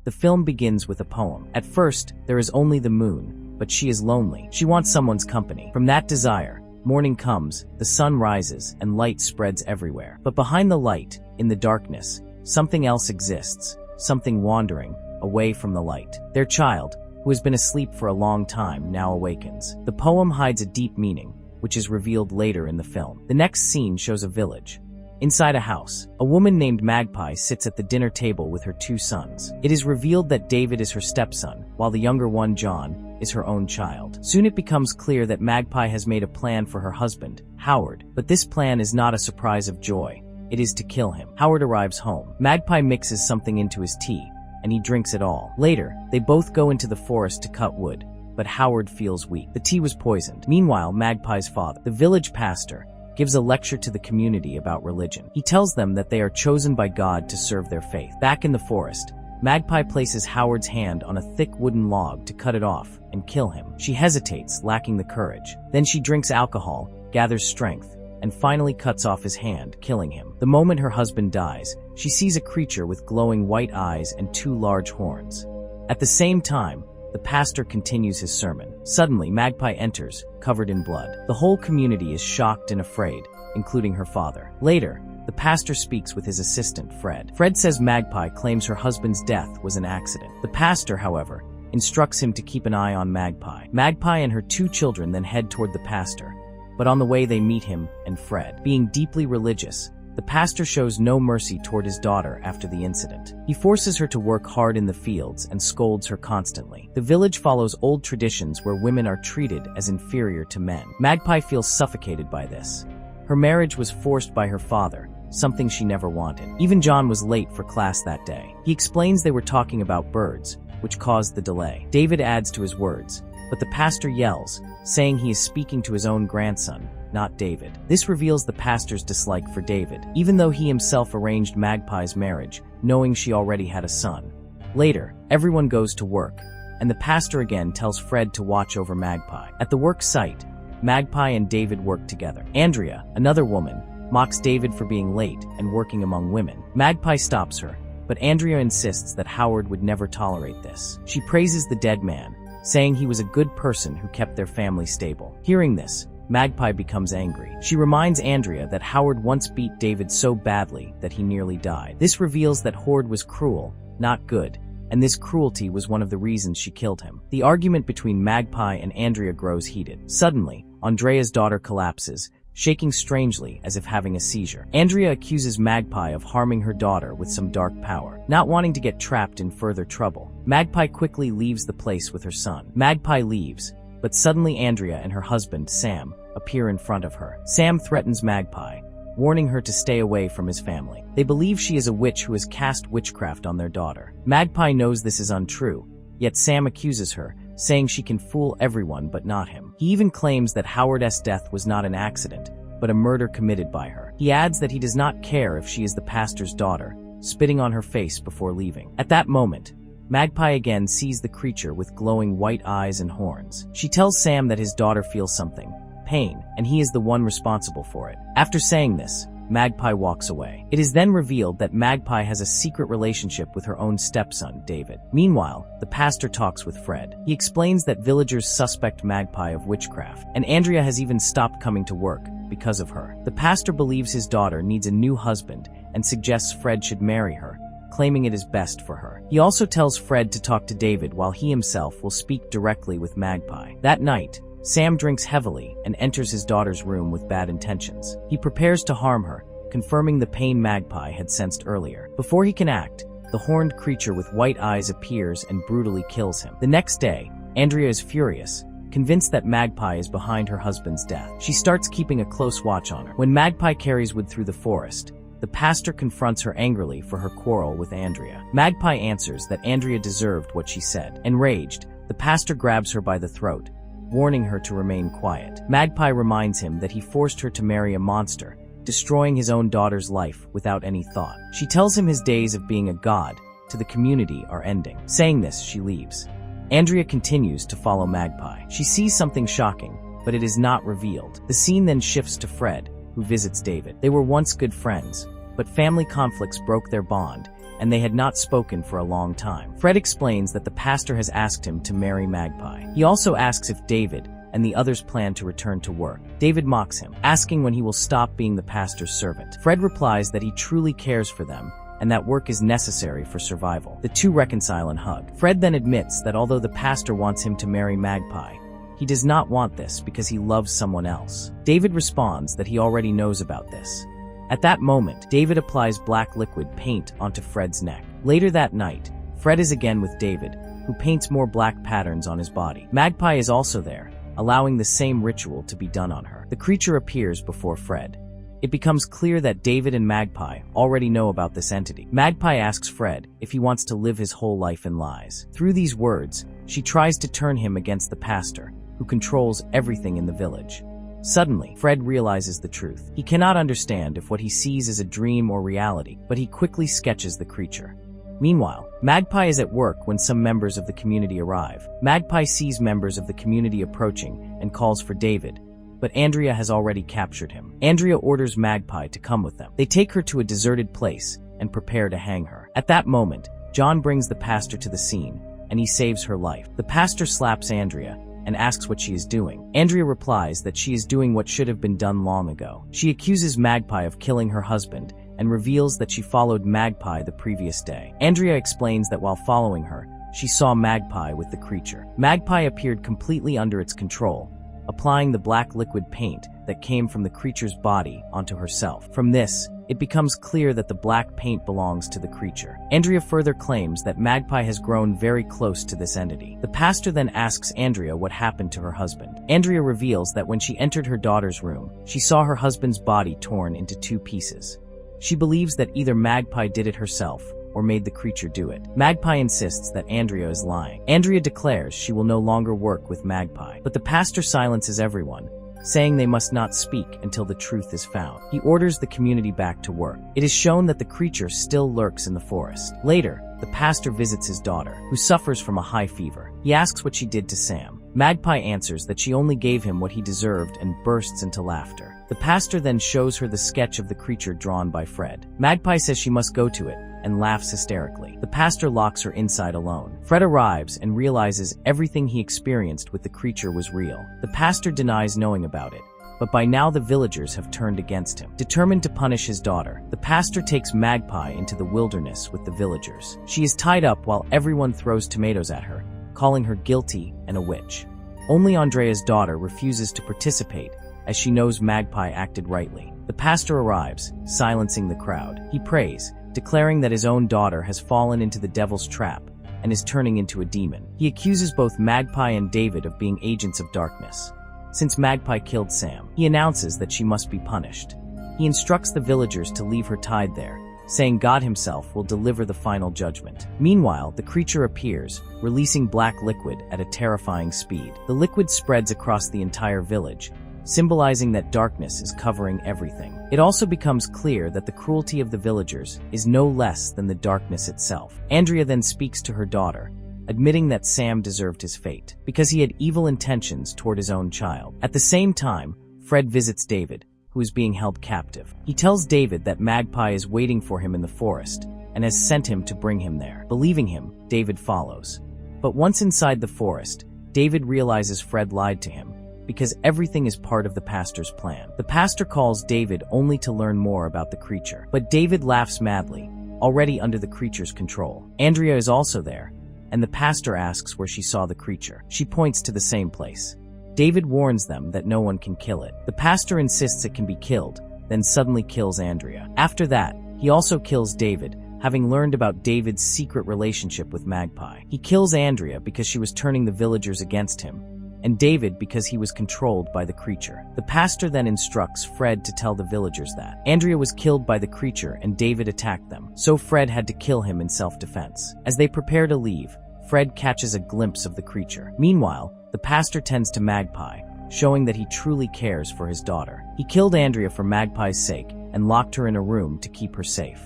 The film begins with a poem. At first, there is only the moon, but she is lonely. She wants someone's company. From that desire, morning comes, the sun rises, and light spreads everywhere. But behind the light, in the darkness, something else exists, something wandering, away from the light. Their child, who has been asleep for a long time, now awakens. The poem hides a deep meaning, which is revealed later in the film. The next scene shows a village. Inside a house, a woman named Magpie sits at the dinner table with her 2 sons. It is revealed that David is her stepson, while the younger one, John, is her own child. Soon it becomes clear that Magpie has made a plan for her husband, Howard, but this plan is not a surprise of joy. It is to kill him. Howard arrives home. Magpie mixes something into his tea, and he drinks it all. Later, they both go into the forest to cut wood, but Howard feels weak. The tea was poisoned. Meanwhile, Magpie's father, the village pastor, gives a lecture to the community about religion. He tells them that they are chosen by God to serve their faith. Back in the forest, Magpie places Howard's hand on a thick wooden log to cut it off and kill him. She hesitates, lacking the courage. Then she drinks alcohol, gathers strength, and finally cuts off his hand, killing him. The moment her husband dies, she sees a creature with glowing white eyes and 2 large horns. At the same time, the pastor continues his sermon. Suddenly, Magpie enters, covered in blood. The whole community is shocked and afraid, including her father. Later, the pastor speaks with his assistant, Fred. Fred says Magpie claims her husband's death was an accident. The pastor, however, instructs him to keep an eye on Magpie. Magpie and her 2 children then head toward the pastor, but on the way they meet him and Fred. Being deeply religious, the pastor shows no mercy toward his daughter after the incident. He forces her to work hard in the fields and scolds her constantly. The village follows old traditions where women are treated as inferior to men. Magpie feels suffocated by this. Her marriage was forced by her father, something she never wanted. Even John was late for class that day. He explains they were talking about birds, which caused the delay. David adds to his words, but the pastor yells, saying he is speaking to his own grandson, not David. This reveals the pastor's dislike for David, even though he himself arranged Magpie's marriage, knowing she already had a son. Later, everyone goes to work, and the pastor again tells Fred to watch over Magpie. At the work site, Magpie and David work together. Andrea, another woman, mocks David for being late and working among women. Magpie stops her, but Andrea insists that Howard would never tolerate this. She praises the dead man, saying he was a good person who kept their family stable. Hearing this, Magpie becomes angry. She reminds Andrea that Howard once beat David so badly that he nearly died. This reveals that Howard was cruel, not good, and this cruelty was one of the reasons she killed him. The argument between Magpie and Andrea grows heated. Suddenly, Andrea's daughter collapses, shaking strangely as if having a seizure. Andrea accuses Magpie of harming her daughter with some dark power. Not wanting to get trapped in further trouble, Magpie quickly leaves the place with her son. Magpie leaves, but suddenly Andrea and her husband, Sam, appear in front of her. Sam threatens Magpie, warning her to stay away from his family. They believe she is a witch who has cast witchcraft on their daughter. Magpie knows this is untrue, yet Sam accuses her, saying she can fool everyone but not him. He even claims that Howard's death was not an accident, but a murder committed by her. He adds that he does not care if she is the pastor's daughter, spitting on her face before leaving. At that moment, Magpie again sees the creature with glowing white eyes and horns. She tells Sam that his daughter feels something, pain, and he is the one responsible for it. After saying this, Magpie walks away. It is then revealed that Magpie has a secret relationship with her own stepson, David. Meanwhile, the pastor talks with Fred. He explains that villagers suspect Magpie of witchcraft, and Andrea has even stopped coming to work because of her. The pastor believes his daughter needs a new husband and suggests Fred should marry her, claiming it is best for her. He also tells Fred to talk to David while he himself will speak directly with Magpie. That night, Sam drinks heavily and enters his daughter's room with bad intentions. He prepares to harm her, confirming the pain Magpie had sensed earlier. Before he can act, the horned creature with white eyes appears and brutally kills him. The next day, Andrea is furious, convinced that Magpie is behind her husband's death. She starts keeping a close watch on her. When Magpie carries wood through the forest, the pastor confronts her angrily for her quarrel with Andrea. Magpie answers that Andrea deserved what she said. Enraged, the pastor grabs her by the throat, warning her to remain quiet. Magpie reminds him that he forced her to marry a monster, destroying his own daughter's life without any thought. She tells him his days of being a god to the community are ending. Saying this, she leaves. Andrea continues to follow Magpie. She sees something shocking, but it is not revealed. The scene then shifts to Fred, who visits David. They were once good friends, but family conflicts broke their bond, and they had not spoken for a long time. Fred explains that the pastor has asked him to marry Magpie. He also asks if David and the others plan to return to work. David mocks him, asking when he will stop being the pastor's servant. Fred replies that he truly cares for them and that work is necessary for survival. The two reconcile and hug. Fred then admits that although the pastor wants him to marry Magpie, he does not want this because he loves someone else. David responds that he already knows about this. At that moment, David applies black liquid paint onto Fred's neck. Later that night, Fred is again with David, who paints more black patterns on his body. Magpie is also there, allowing the same ritual to be done on her. The creature appears before Fred. It becomes clear that David and Magpie already know about this entity. Magpie asks Fred if he wants to live his whole life in lies. Through these words, she tries to turn him against the pastor, who controls everything in the village. Suddenly, Fred realizes the truth. He cannot understand if what he sees is a dream or reality, but he quickly sketches the creature. Meanwhile, Magpie is at work when some members of the community arrive. Magpie sees members of the community approaching and calls for David, but Andrea has already captured him. Andrea orders Magpie to come with them. They take her to a deserted place and prepare to hang her. At that moment, John brings the pastor to the scene, and he saves her life. The pastor slaps Andrea and asks what she is doing. Andrea replies that she is doing what should have been done long ago. She accuses Magpie of killing her husband and reveals that she followed Magpie the previous day. Andrea explains that while following her, she saw Magpie with the creature. Magpie appeared completely under its control, applying the black liquid paint that came from the creature's body onto herself. From this, it becomes clear that the black paint belongs to the creature. Andrea further claims that Magpie has grown very close to this entity. The pastor then asks Andrea what happened to her husband. Andrea reveals that when she entered her daughter's room, she saw her husband's body torn into two pieces. She believes that either Magpie did it herself or made the creature do it. Magpie insists that Andrea is lying. Andrea declares she will no longer work with Magpie, but the pastor silences everyone, saying they must not speak until the truth is found. He orders the community back to work. It is shown that the creature still lurks in the forest. Later, the pastor visits his daughter, who suffers from a high fever. He asks what she did to Sam. Magpie answers that she only gave him what he deserved and bursts into laughter. The pastor then shows her the sketch of the creature drawn by Fred. Magpie says she must go to it and laughs hysterically. The pastor locks her inside alone. Fred arrives and realizes everything he experienced with the creature was real. The pastor denies knowing about it, but by now the villagers have turned against him. Determined to punish his daughter, the pastor takes Magpie into the wilderness with the villagers. She is tied up while everyone throws tomatoes at her, calling her guilty and a witch. Only Andrea's daughter refuses to participate, as she knows Magpie acted rightly. The pastor arrives, silencing the crowd. He prays, declaring that his own daughter has fallen into the devil's trap and is turning into a demon. He accuses both Magpie and David of being agents of darkness. Since Magpie killed Sam, he announces that she must be punished. He instructs the villagers to leave her tied there, saying God himself will deliver the final judgment. Meanwhile, the creature appears, releasing black liquid at a terrifying speed. The liquid spreads across the entire village, symbolizing that darkness is covering everything. It also becomes clear that the cruelty of the villagers is no less than the darkness itself. Andrea then speaks to her daughter, admitting that Sam deserved his fate, because he had evil intentions toward his own child. At the same time, Fred visits David, who is being held captive. He tells David that Magpie is waiting for him in the forest, and has sent him to bring him there. Believing him, David follows. But once inside the forest, David realizes Fred lied to him, because everything is part of the pastor's plan. The pastor calls David only to learn more about the creature. But David laughs madly, already under the creature's control. Andrea is also there, and the pastor asks where she saw the creature. She points to the same place. David warns them that no one can kill it. The pastor insists it can be killed, then suddenly kills Andrea. After that, he also kills David, having learned about David's secret relationship with Magpie. He kills Andrea because she was turning the villagers against him, and David because he was controlled by the creature. The pastor then instructs Fred to tell the villagers that Andrea was killed by the creature and David attacked them, so Fred had to kill him in self-defense. As they prepare to leave, Fred catches a glimpse of the creature. Meanwhile, the pastor tends to Magpie, showing that he truly cares for his daughter. He killed Andrea for Magpie's sake and locked her in a room to keep her safe.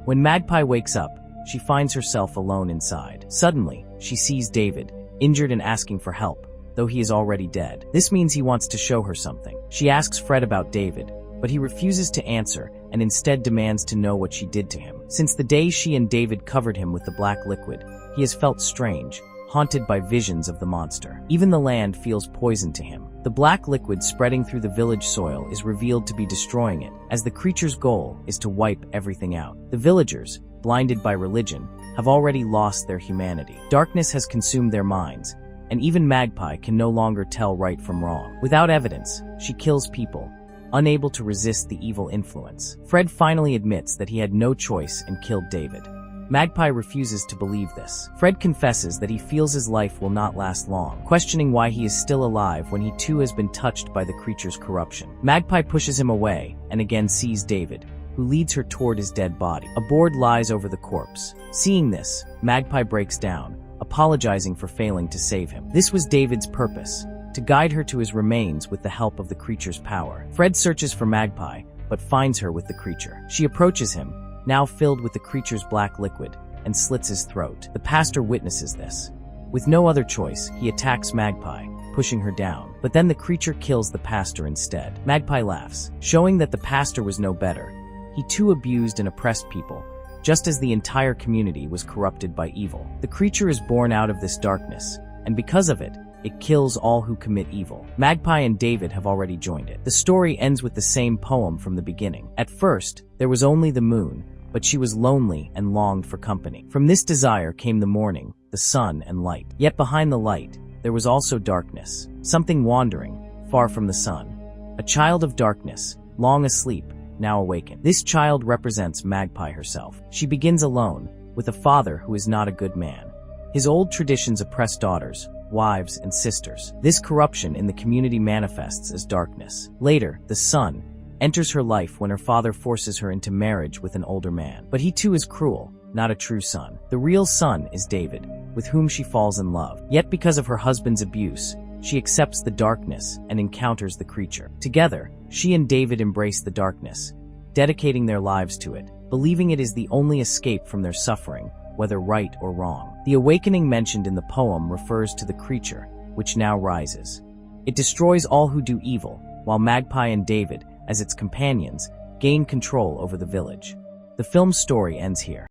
When Magpie wakes up, she finds herself alone inside. Suddenly, she sees David, injured and asking for help, though he is already dead. This means he wants to show her something. She asks Fred about David, but he refuses to answer and instead demands to know what she did to him. Since the day she and David covered him with the black liquid, he has felt strange, haunted by visions of the monster. Even the land feels poison to him. The black liquid spreading through the village soil is revealed to be destroying it, as the creature's goal is to wipe everything out. The villagers, blinded by religion, have already lost their humanity. Darkness has consumed their minds, and even Magpie can no longer tell right from wrong. Without evidence, she kills people, unable to resist the evil influence. Fred finally admits that he had no choice and killed David. Magpie refuses to believe this. Fred confesses that he feels his life will not last long, questioning why he is still alive when he too has been touched by the creature's corruption. Magpie pushes him away and again sees David, who leads her toward his dead body. A board lies over the corpse. Seeing this, Magpie breaks down, apologizing for failing to save him. This was David's purpose, to guide her to his remains with the help of the creature's power. Fred searches for Magpie, but finds her with the creature. She approaches him, now filled with the creature's black liquid, and slits his throat. The pastor witnesses this. With no other choice, he attacks Magpie, pushing her down. But then the creature kills the pastor instead. Magpie laughs, showing that the pastor was no better. He too abused and oppressed people, just as the entire community was corrupted by evil. The creature is born out of this darkness, and because of it, it kills all who commit evil. Magpie and David have already joined it. The story ends with the same poem from the beginning. At first, there was only the moon, but she was lonely and longed for company. From this desire came the morning, the sun and light. Yet behind the light, there was also darkness, something wandering, far from the sun. A child of darkness, long asleep, now awakened. This child represents Magpie herself. She begins alone, with a father who is not a good man. His old traditions oppress daughters, wives, and sisters. This corruption in the community manifests as darkness. Later, the sun enters her life when her father forces her into marriage with an older man. But he too is cruel, not a true son. The real son is David, with whom she falls in love. Yet because of her husband's abuse, she accepts the darkness and encounters the creature. Together, she and David embrace the darkness, dedicating their lives to it, believing it is the only escape from their suffering, whether right or wrong. The awakening mentioned in the poem refers to the creature, which now rises. It destroys all who do evil, while Magpie and David, as its companions, gain control over the village. The film's story ends here.